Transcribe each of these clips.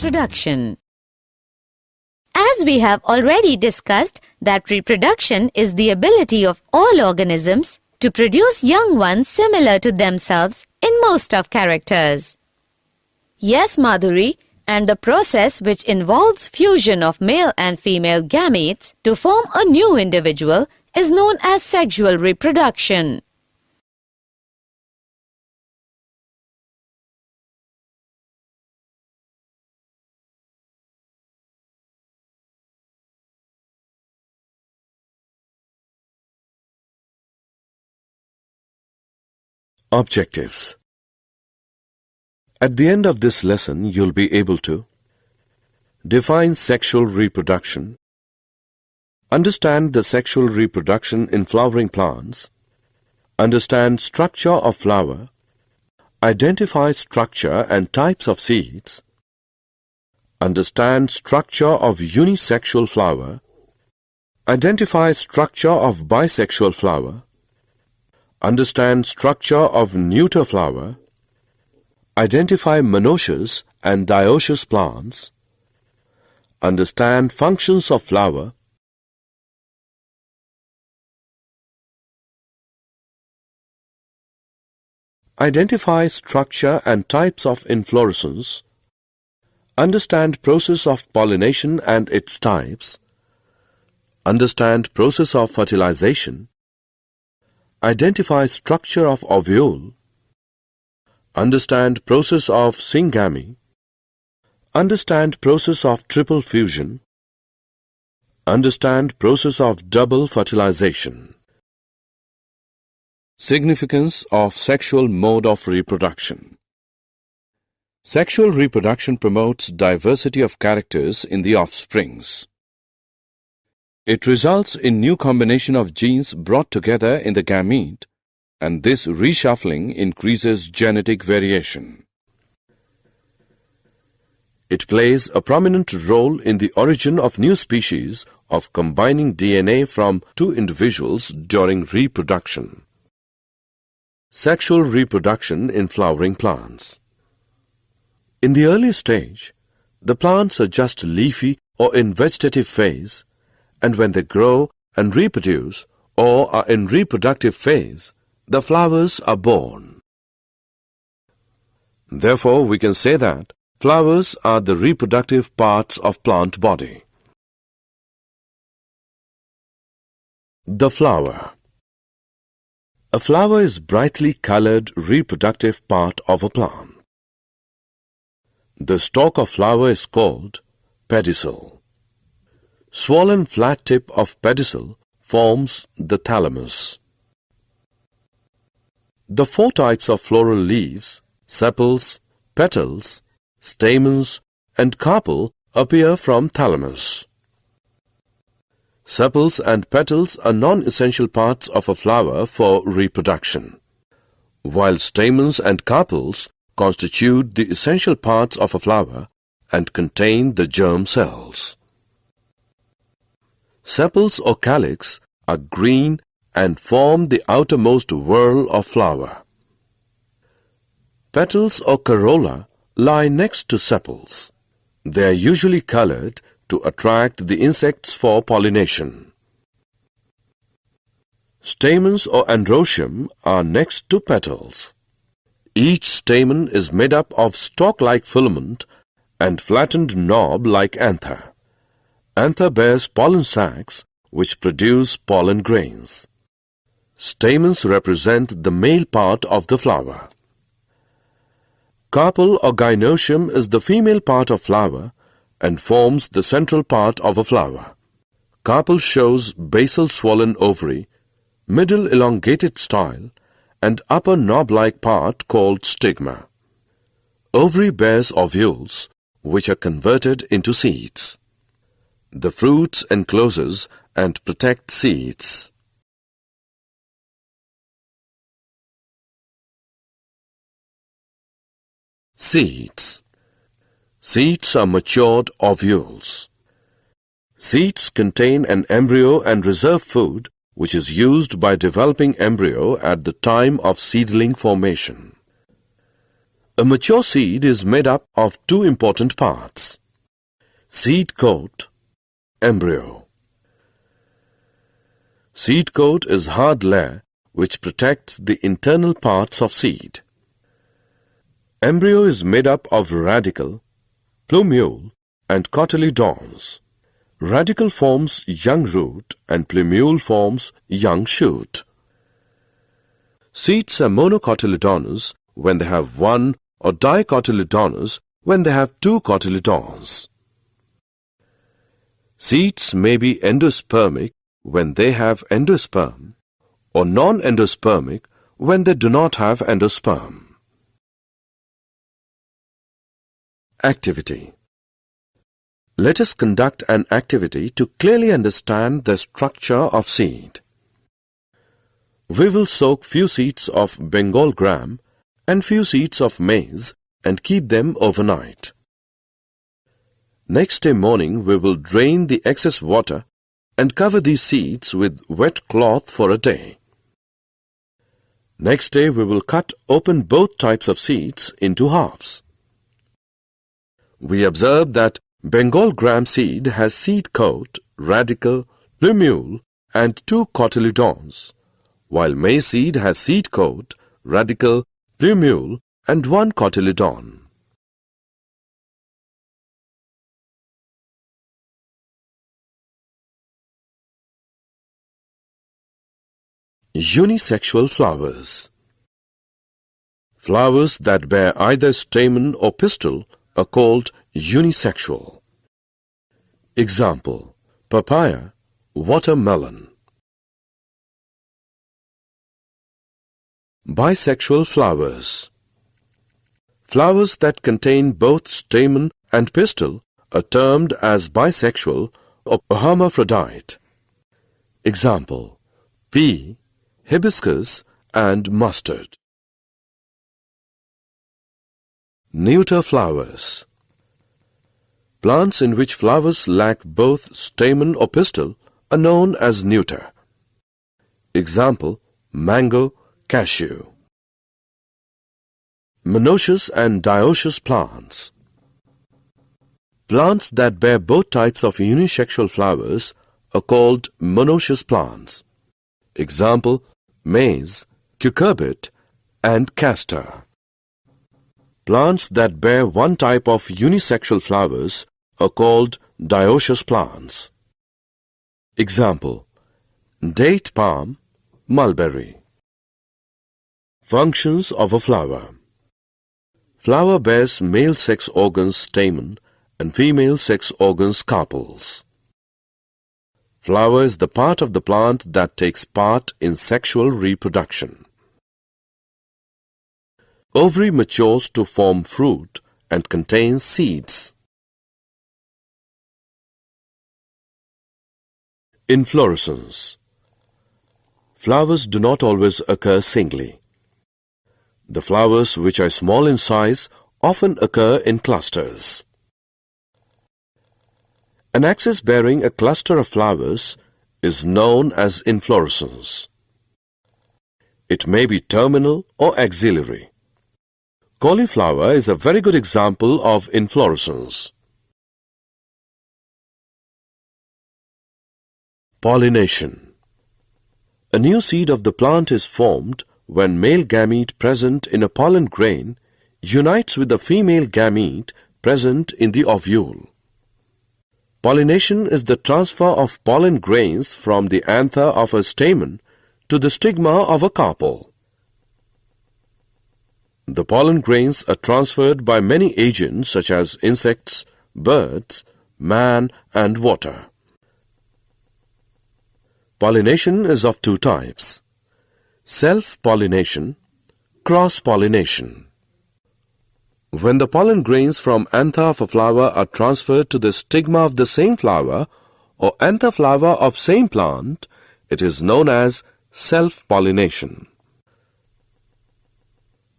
reproduction. As we have already discussed that reproduction is the ability of all organisms to produce young ones similar to themselves in most of characters. Yes, Madhuri, and the process which involves fusion of male and female gametes to form a new individual is known as sexual reproduction. Objectives. At the end of this lesson, you'll be able to define sexual reproduction, understand the sexual reproduction in flowering plants, understand structure of flower, identify structure and types of seeds, understand structure of unisexual flower, identify structure of bisexual flower, understand structure of neuter flower, identify monoecious and dioecious plants, understand functions of flower, identify structure and types of inflorescence, understand process of pollination and its types, understand process of fertilization, identify structure of ovule, understand process of syngamy, understand process of triple fusion, understand process of double fertilization. Significance of sexual mode of reproduction. Sexual reproduction promotes diversity of characters in the offsprings. It results in new combination of genes brought together in the gamete, and this reshuffling increases genetic variation. It plays a prominent role in the origin of new species of combining DNA from two individuals during reproduction. Sexual reproduction in flowering plants. In the early stage, the plants are just leafy or in vegetative phase, and when they grow and reproduce or are in reproductive phase, the flowers are born. Therefore, we can say that flowers are the reproductive parts of plant body. The flower. A flower is brightly colored reproductive part of a plant. The stalk of flower is called pedicel. Swollen flat tip of pedicel forms the thalamus. The four types of floral leaves, sepals, petals, stamens and carpel appear from thalamus. Sepals and petals are non-essential parts of a flower for reproduction, while stamens and carpels constitute the essential parts of a flower and contain the germ cells. Sepals or calyx are green and form the outermost whorl of flower. Petals or corolla lie next to sepals. They are usually colored to attract the insects for pollination. Stamens or androecium are next to petals. Each stamen is made up of stalk-like filament and flattened knob like anther. Anther bears pollen sacs which produce pollen grains. Stamens represent the male part of the flower. Carpel or gynoecium is the female part of flower and forms the central part of a flower. Carpel shows basal swollen ovary, middle elongated style, and upper knob-like part called stigma. Ovary bears ovules, which are converted into seeds. The fruits encloses and protect seeds. Seeds. Seeds are matured ovules. Seeds contain an embryo and reserve food which is used by developing embryo at the time of seedling formation. A mature seed is made up of two important parts: seed coat, embryo. Seed coat is hard layer which protects the internal parts of seed. Embryo is made up of radicle, plumule, and cotyledons. Radicle forms young root and plumule forms young shoot. Seeds are monocotyledonous when they have one or dicotyledonous when they have two cotyledons. Seeds may be endospermic when they have endosperm or non-endospermic when they do not have endosperm. Activity. Let us conduct an activity to clearly understand the structure of seed. We will soak few seeds of Bengal gram and few seeds of maize and keep them overnight. Next day morning we will drain the excess water and cover these seeds with wet cloth for a day. Next day we will cut open both types of seeds into halves. We observe that Bengal gram seed has seed coat, radicle, plumule and two cotyledons, while maize seed has seed coat, radicle, plumule and one cotyledon. Unisexual flowers. Flowers that bear either stamen or pistil are called unisexual. Example: papaya, watermelon. Bisexual flowers. Flowers that contain both stamen and pistil are termed as bisexual or hermaphrodite. Example: pea, hibiscus and mustard. Neuter flowers. Plants in which flowers lack both stamen or pistil are known as neuter. Example: mango, cashew. Monoecious and dioecious plants. Plants that bear both types of unisexual flowers are called monoecious plants. Example: maize, cucurbit and castor. Plants that bear one type of unisexual flowers are called dioecious plants. Example: date palm, mulberry. Functions of a flower. Flower bears male sex organs stamen and female sex organs carpels. Flower is the part of the plant that takes part in sexual reproduction. Ovary matures to form fruit and contains seeds. Inflorescence. Flowers do not always occur singly. The flowers which are small in size often occur in clusters. An axis bearing a cluster of flowers is known as inflorescence. It may be terminal or axillary. Cauliflower is a very good example of inflorescence. Pollination. A new seed of the plant is formed when male gamete present in a pollen grain unites with the female gamete present in the ovule. Pollination is the transfer of pollen grains from the anther of a stamen to the stigma of a carpel. The pollen grains are transferred by many agents such as insects, birds, man and water. Pollination is of two types: self-pollination, cross-pollination. When the pollen grains from anther of a flower are transferred to the stigma of the same flower or anther flower of same plant, it is known as self-pollination.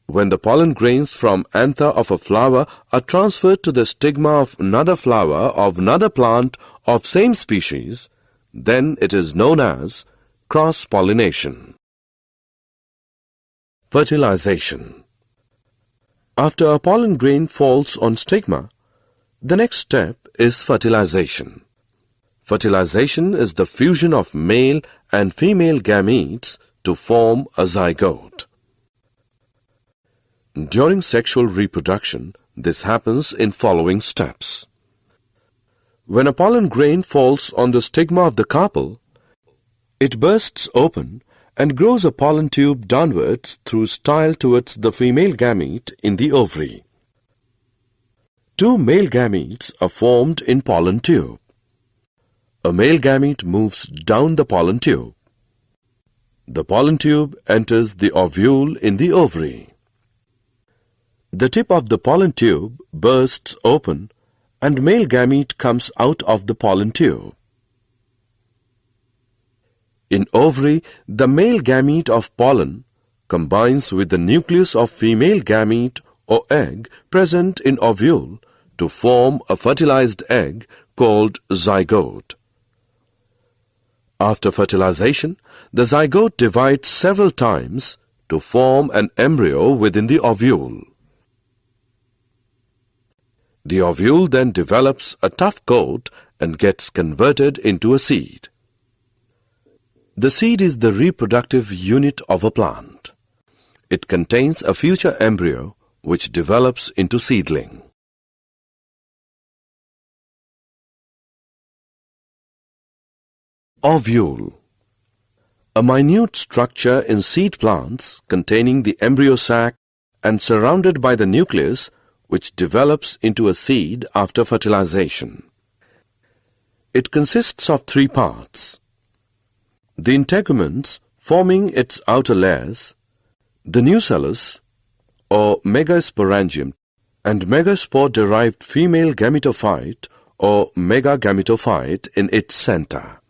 When the pollen grains from anther of a flower are transferred to the stigma of another flower of another plant of same species, then it is known as cross-pollination. Fertilization. After a pollen grain falls on stigma, the next step is fertilization. Fertilization is the fusion of male and female gametes to form a zygote. During sexual reproduction, this happens in following steps. When a pollen grain falls on the stigma of the carpel, it bursts open and grows a pollen tube downwards through style towards the female gamete in the ovary. Two male gametes are formed in pollen tube. A male gamete moves down the pollen tube. The pollen tube enters the ovule in the ovary. The tip of the pollen tube bursts open and male gamete comes out of the pollen tube. In ovary, the male gamete of pollen combines with the nucleus of female gamete or egg present in ovule to form a fertilized egg called zygote. After fertilization, the zygote divides several times to form an embryo within the ovule. The ovule then develops a tough coat and gets converted into a seed. The seed is the reproductive unit of a plant. It contains a future embryo which develops into seedling. Ovule. A minute structure in seed plants containing the embryo sac and surrounded by the nucleus which develops into a seed after fertilization. It consists of three parts: the integuments forming its outer layers, the nucellus or megasporangium, and megaspore-derived female gametophyte or megagametophyte in its center.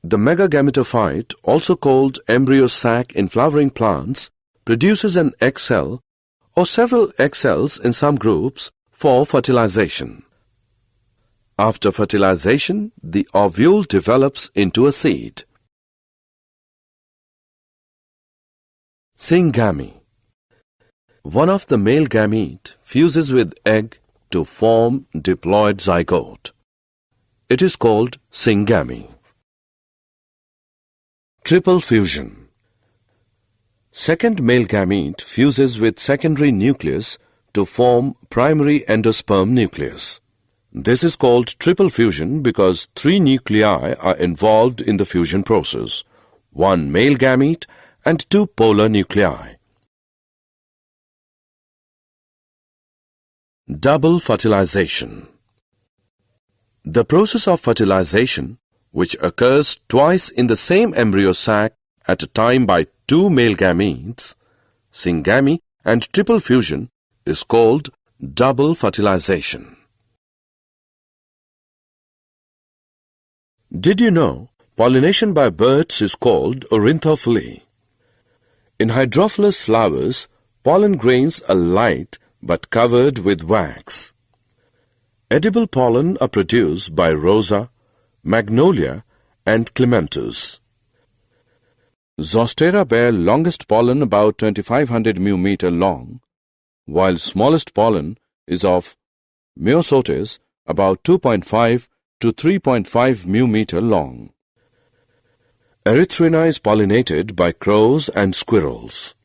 The megagametophyte, also called embryo sac in flowering plants, produces an egg cell or several egg cells in some groups for fertilization. After fertilization, the ovule develops into a seed. Syngamy. One of the male gamete fuses with egg to form diploid zygote. It is called syngamy. Triple fusion. Second male gamete fuses with secondary nucleus to form primary endosperm nucleus. This is called triple fusion because three nuclei are involved in the fusion process: one male gamete and two polar nuclei. Double fertilization. The process of fertilization, which occurs twice in the same embryo sac at a time by two male gametes, syngamy and triple fusion, is called double fertilization. Did you know pollination by birds is called ornithophily? In hydrophilous flowers, pollen grains are light but covered with wax. Edible pollen are produced by Rosa, Magnolia and Clematis. Zostera bear longest pollen about 2500 μm long, while smallest pollen is of Myosotis about 2.5 to 3.5 μm long. Erythrina is pollinated by crows and squirrels.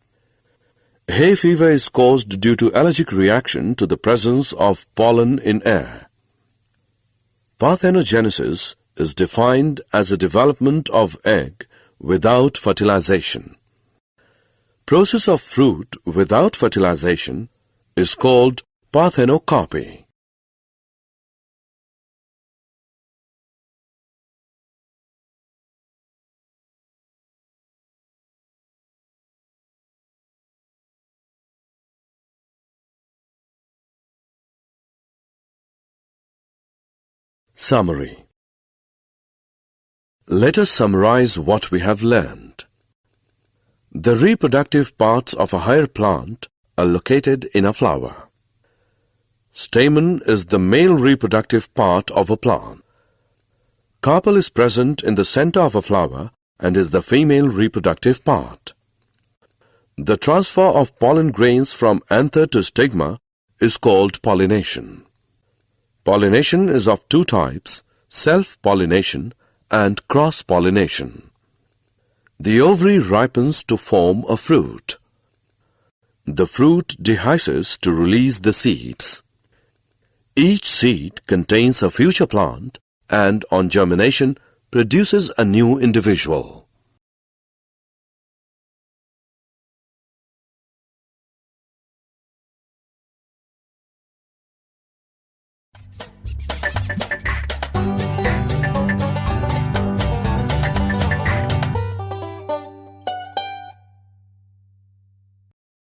Hay fever is caused due to allergic reaction to the presence of pollen in air. Parthenogenesis is defined as a development of egg without fertilization. Process of fruit without fertilization is called parthenocarpy. Summary. Let us summarize what we have learned. The reproductive parts of a higher plant are located in a flower. Stamen is the male reproductive part of a plant. Carpel is present in the center of a flower and is the female reproductive part. The transfer of pollen grains from anther to stigma is called pollination. Pollination is of two types, self-pollination and cross-pollination. The ovary ripens to form a fruit. The fruit dehisces to release the seeds. Each seed contains a future plant and on germination produces a new individual.